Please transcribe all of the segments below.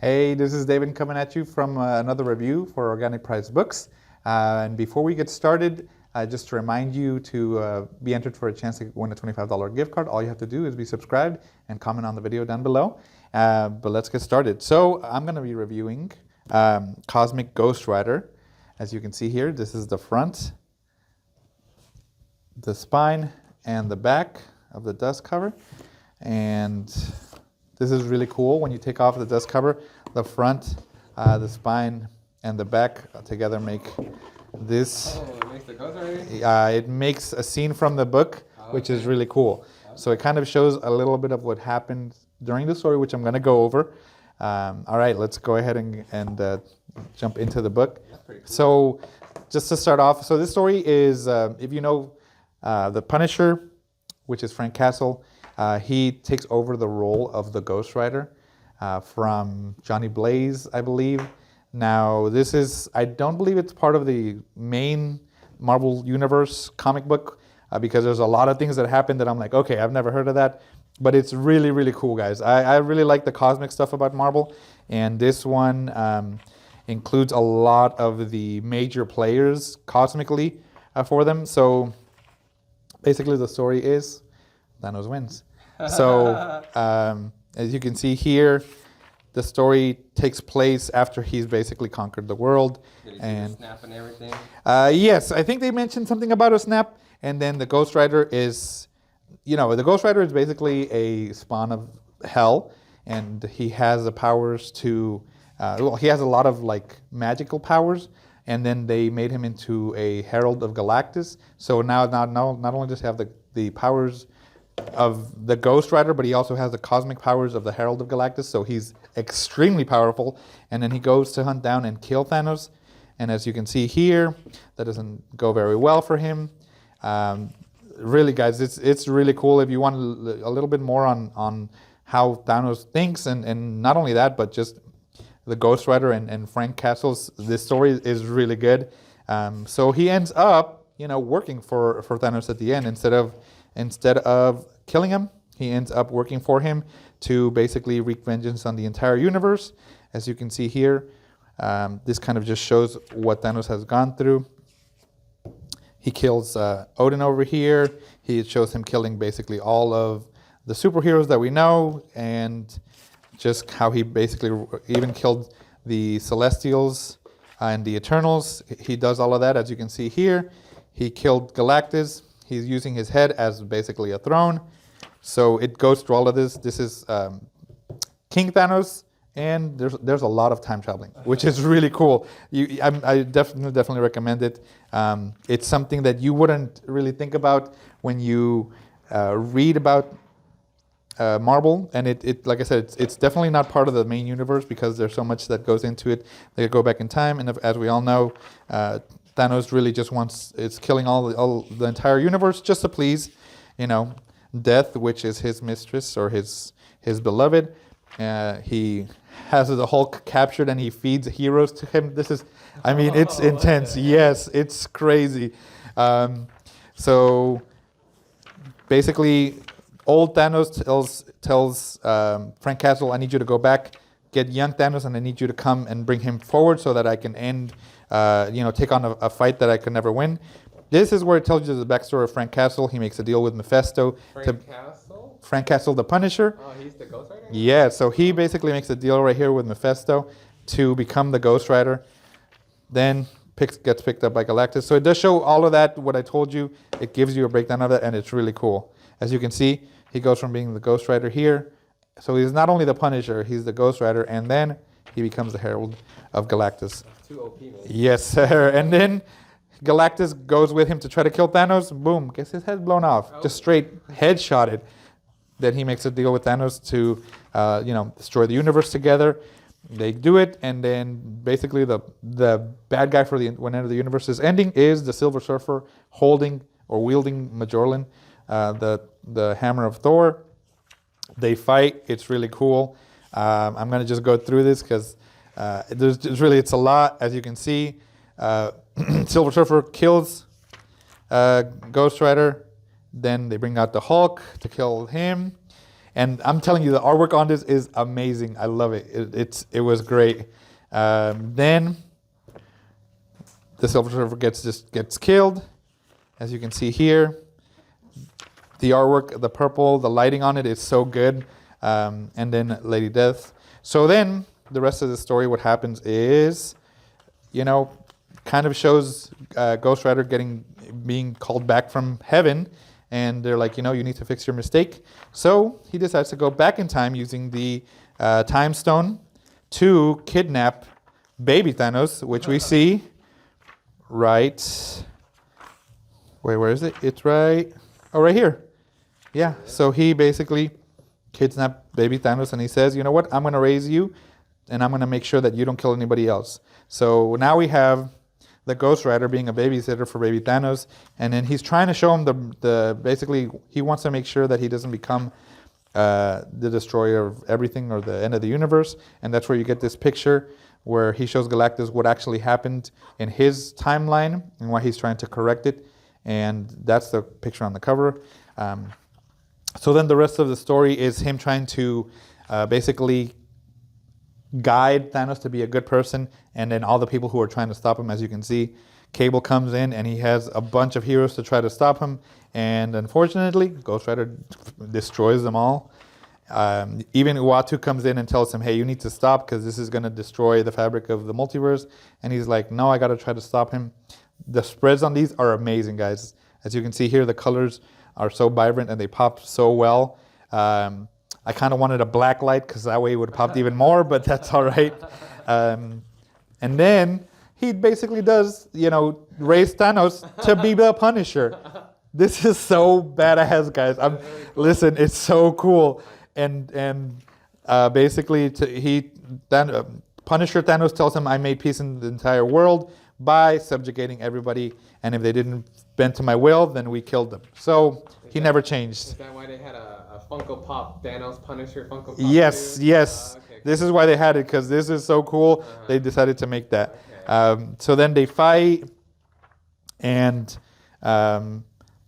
Hey, this is David coming at you from another review for Organic Prize Books. And before we get started, just to remind you to be entered for a chance to win a $25 gift card. All you have to do is be subscribed and comment on the video down below. But let's get started. So I'm going to be reviewing Cosmic Ghost Rider. As you can see here, this is the front, the spine, and the back of the dust cover. And this is really cool. When you take off the dust cover, the front, the spine, and the back together make this. Oh, it makes the ghost already? It makes a scene from the book, which is really cool. So it kind of shows a little bit of what happened during the story, which I'm going to go over. All right, let's go ahead and jump into the book. That's pretty cool. So just to start off, so this story is, if you know the Punisher, which is Frank Castle, he takes over the role of the Ghost Rider from Johnny Blaze, I believe. Now, this is, I don't believe it's part of the main Marvel Universe comic book because there's a lot of things that happen that I'm like, okay, I've never heard of that. But it's really, really cool, guys. I really like the cosmic stuff about Marvel. And this one includes a lot of the major players cosmically for them. So basically the story is Thanos wins. So as you can see here, the story takes place after he's basically conquered the world. Did he and do a snap and everything? Yes, I think they mentioned something about a snap. And then the Ghost Rider is, you know, the Ghost Rider is basically a spawn of hell. And he has the powers to, well, he has a lot of like magical powers. And then they made him into a Herald of Galactus. So now not only does he have the powers of the Ghost Rider, but he also has the cosmic powers of the Herald of Galactus, so he's extremely powerful. And then he goes to hunt down and kill Thanos. And as you can see here, that doesn't go very well for him. Really, guys, it's really cool. If you want a little bit more on how Thanos thinks, and not only that, but just the Ghost Rider and Frank Castle's, this story is really good. So he ends up, you know, working for Thanos at the end instead of killing him. He ends up working for him to basically wreak vengeance on the entire universe. As you can see here, this kind of just shows what Thanos has gone through. He kills Odin over here. It shows him killing basically all of the superheroes that we know, and just how he basically even killed the Celestials and the Eternals. He does all of that, as you can see here. He killed Galactus. He's using his head as basically a throne. So it goes through all of this. This is King Thanos, and there's a lot of time traveling, which is really cool. I definitely recommend it. It's something that you wouldn't really think about when you read about Marvel, and it like I said, it's definitely not part of the main universe because there's so much that goes into it. They go back in time, and as we all know, Thanos really just it's killing all the entire universe just to please, you know, Death, which is his mistress or his beloved. He has the Hulk captured and he feeds heroes to him. This is, I mean, it's intense. Yes, it's crazy. So basically, old Thanos tells Frank Castle, I need you to go back, get young Thanos, and I need you to come and bring him forward so that I can end, take on a fight that I could never win. This is where it tells you the backstory of Frank Castle. He makes a deal with Mephisto. Frank Castle, the Punisher. Oh, he's the Ghost Rider? Yeah, so he basically makes a deal right here with Mephisto to become the Ghost Rider. Then gets picked up by Galactus. So it does show all of that, what I told you. It gives you a breakdown of that, and it's really cool. As you can see, he goes from being the Ghost Rider here. So he's not only the Punisher, he's the Ghost Rider, and then he becomes the Herald of Galactus. Too OP, man. Yes, sir. And then Galactus goes with him to try to kill Thanos. Boom, gets his head blown off. Just straight headshotted. Then he makes a deal with Thanos to, destroy the universe together. They do it, and then basically the bad guy for whenever the universe is ending is the Silver Surfer holding or wielding Majorlan, the hammer of Thor. They fight. It's really cool. I'm going to just go through this because it's a lot. As you can see, Silver Surfer kills Ghost Rider. Then they bring out the Hulk to kill him. And I'm telling you, the artwork on this is amazing. I love it. It was great. Then the Silver Surfer gets killed, as you can see here. The artwork, the purple, the lighting on it is so good. And then Lady Death. So then the rest of the story, what happens is, kind of shows Ghost Rider being called back from heaven. And they're like, you need to fix your mistake. So he decides to go back in time using the Time Stone to kidnap baby Thanos, which we see right. Wait, where is it? It's right. Oh, right here. Yeah. So he basically kidnapped baby Thanos, and he says, you know what? I'm going to raise you, and I'm going to make sure that you don't kill anybody else. So now we have the Ghost Rider being a babysitter for baby Thanos, and then he's trying to show him the basically he wants to make sure that he doesn't become the destroyer of everything or the end of the universe, and that's where you get this picture where he shows Galactus what actually happened in his timeline and why he's trying to correct it, and that's the picture on the cover. So then the rest of the story is him trying to basically guide Thanos to be a good person, and then all the people who are trying to stop him. As you can see, Cable comes in and he has a bunch of heroes to try to stop him, and unfortunately Ghost Rider destroys them all. Even Uatu comes in and tells him, hey, you need to stop because this is going to destroy the fabric of the multiverse, and he's like, no, I got to try to stop him. The spreads on these are amazing, guys. As you can see here, the colors are so vibrant and they pop so well. I kind of wanted a black light because that way it would have popped even more, but that's all right. And then he basically does, raise Thanos to be the Punisher. This is so badass, guys. Listen, it's so cool. And basically, Punisher Thanos tells him, I made peace in the entire world by subjugating everybody, and if they didn't bend to my will, then we killed them. So he never changed. Is that why they had a Funko Pop Thanos Punisher Funko Pop? Yes, too? yes. Okay. This is why they had it, because this is so cool. They decided to make that. Okay. So then they fight, and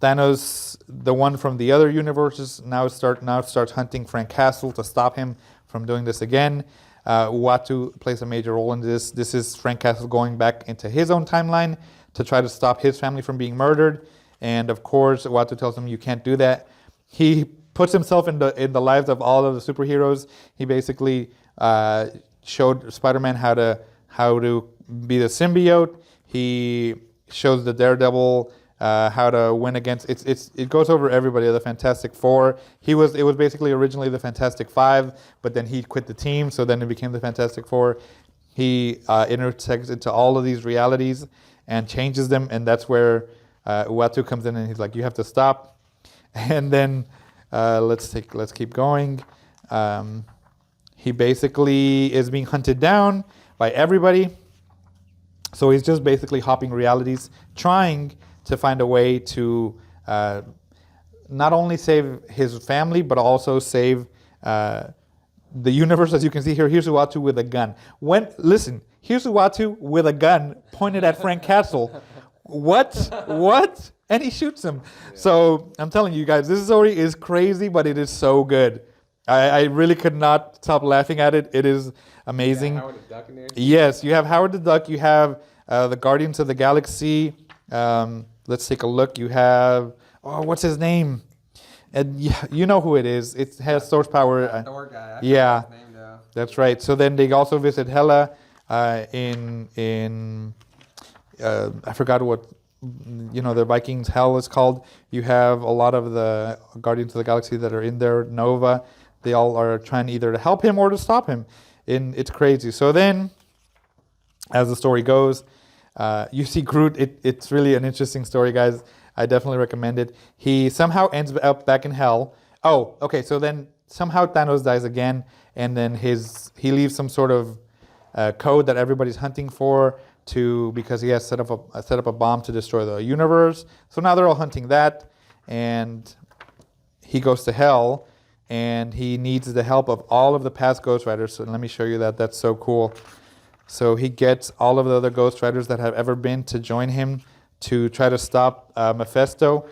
Thanos, the one from the other universes, now starts hunting Frank Castle to stop him from doing this again. Uatu plays a major role in this. This is Frank Castle going back into his own timeline to try to stop his family from being murdered. And of course, Uatu tells him, you can't do that. He puts himself in the lives of all of the superheroes. He basically showed Spider-Man how to be the symbiote. He shows the Daredevil how to win against. It goes over everybody. The Fantastic Four. It was basically originally the Fantastic Five, but then he quit the team, so then it became the Fantastic Four. He intersects into all of these realities and changes them, and that's where Uatu comes in and he's like, "You have to stop." And then let's keep going. He basically is being hunted down by everybody. So he's just basically hopping realities, trying to find a way to not only save his family, but also save the universe. As you can see here, here's Uatu with a gun. Here's Uatu with a gun pointed at Frank Castle. What? And he shoots him. Yeah. So I'm telling you guys, this story is crazy, but it is so good. I really could not stop laughing at it. It is amazing. Yeah, Howard the Duck in there? Yes, you have Howard the Duck. You have the Guardians of the Galaxy. Let's take a look. You have, what's his name? And you know who it is. It has source power. Thor guy. Yeah, his name, though. That's right. So then they also visit Hela in I forgot what the Vikings Hell is called. You have a lot of the Guardians of the Galaxy that are in there. Nova. They all are trying either to help him or to stop him. And it's crazy. So then, as the story goes, you see Groot. It's really an interesting story, guys. I definitely recommend it. He somehow ends up back in hell. Oh, okay. So then somehow Thanos dies again, and then he leaves some sort of code that everybody's hunting for because he has set up a bomb to destroy the universe. So now they're all hunting that, and he goes to hell, and he needs the help of all of the past Ghost Riders. So let me show you that. That's so cool. So he gets all of the other Ghost Riders that have ever been to join him to try to stop Mephisto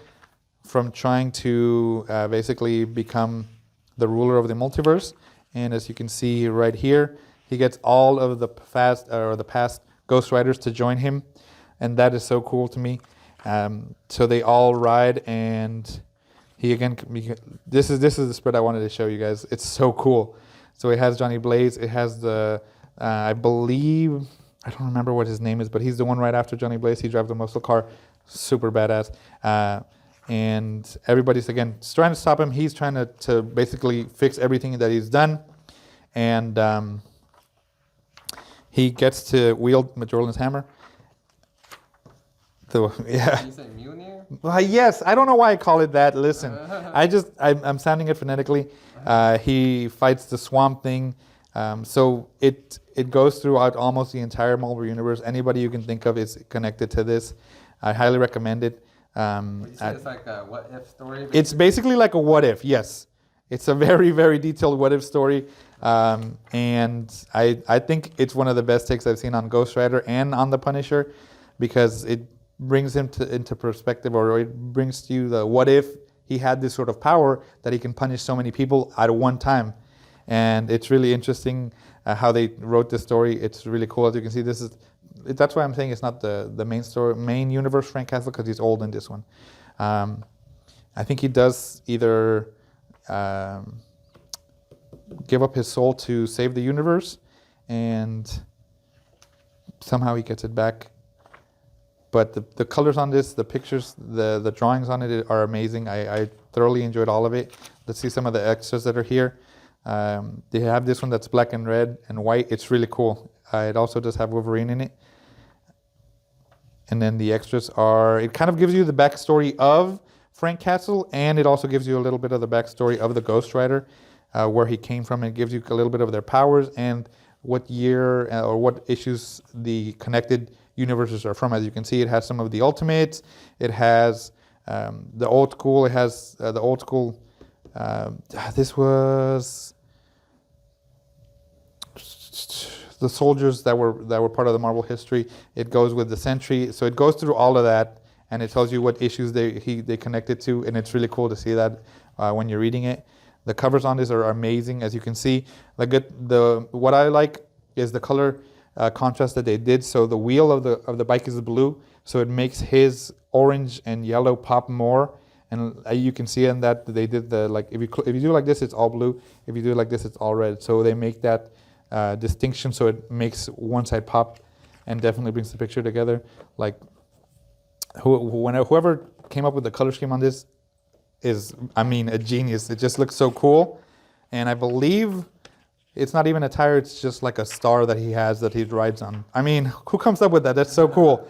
from trying to basically become the ruler of the multiverse. And as you can see right here, he gets all of the past Ghost Riders to join him, and that is so cool to me. So they all ride, and this is the spread I wanted to show you guys. It's so cool. So it has Johnny Blaze. It has the I believe, I don't remember what his name is, but he's the one right after Johnny Blaze. He drives the muscle car, super badass. And everybody's again trying to stop him. He's trying to basically fix everything that he's done, and he gets to wield Majoran's hammer. Yeah. You say Mjolnir? Well, yes, I don't know why I call it that. Listen, I'm sounding it phonetically. He fights the Swamp Thing. So it goes throughout almost the entire Marvel universe. Anybody you can think of is connected to this. I highly recommend it. You say it's like a what if story? Basically? It's basically like a what if. Yes, it's a very, very detailed what if story. And I think it's one of the best takes I've seen on Ghost Rider and on the Punisher, because it brings him into perspective, or it brings to you the what if he had this sort of power that he can punish so many people at one time. And it's really interesting how they wrote this story. It's really cool. As you can see, that's why I'm saying it's not the main universe Frank Castle, because he's old in this one. I think he does either give up his soul to save the universe, and somehow he gets it back. But the colors on this, the pictures, the drawings on it are amazing. I thoroughly enjoyed all of it. Let's see some of the extras that are here. They have this one that's black and red and white. It's really cool. It also does have Wolverine in it. And then the extras it kind of gives you the backstory of Frank Castle, and it also gives you a little bit of the backstory of the Ghost Rider, where he came from. It gives you a little bit of their powers and what year or what issues the connected universes are from. As you can see, it has some of the Ultimates. It has the old school. It has the old school. This was the soldiers that were part of the Marvel history. It goes with the Sentry, so it goes through all of that, and it tells you what issues they connected to, and it's really cool to see that when you're reading it. The covers on this are amazing, as you can see. What I like is the color contrast that they did. So the wheel of the bike is blue, so it makes his orange and yellow pop more. And you can see in that they did if you do like this, it's all blue. If you do it like this, it's all red. So they make that distinction, so it makes one side pop, and definitely brings the picture together. Like whoever came up with the color scheme on this is, a genius. It just looks so cool, and I believe it's not even a tire. It's just like a star that he has that he rides on. Who comes up with that? That's so cool.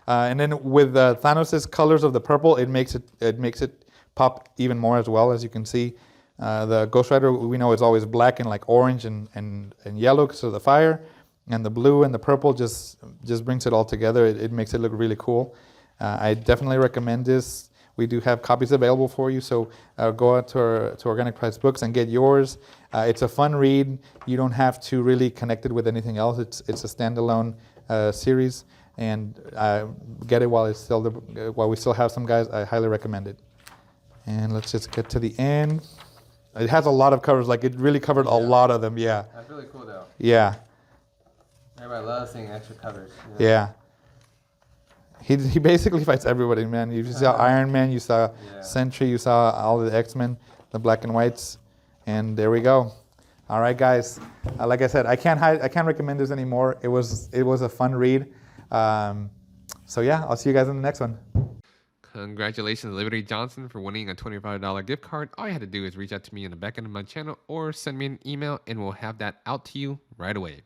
And then with Thanos' colors of the purple, it makes it pop even more as well. As you can see, the Ghost Rider, we know, is always black and like orange and yellow because of the fire, and the blue and the purple just brings it all together. It makes it look really cool. I definitely recommend this. We do have copies available for you, so go out to Organic Price Books and get yours. It's a fun read. You don't have to really connect it with anything else. It's a standalone series, and get it while we still have some, guys. I highly recommend it. And let's just get to the end. It has a lot of covers. Like, it really covered a lot of them. Yeah. That's really cool, though. Yeah. Everybody loves seeing extra covers. Yeah. He basically fights everybody, man. You saw Iron Man, you saw Sentry, you saw all the X-Men, the black and whites, and there we go. All right, guys. Like I said, I can't recommend this anymore. It was a fun read. So yeah, I'll see you guys in the next one. Congratulations, Liberty Johnson, for winning a $25 gift card. All you had to do is reach out to me in the back end of my channel or send me an email, and we'll have that out to you right away.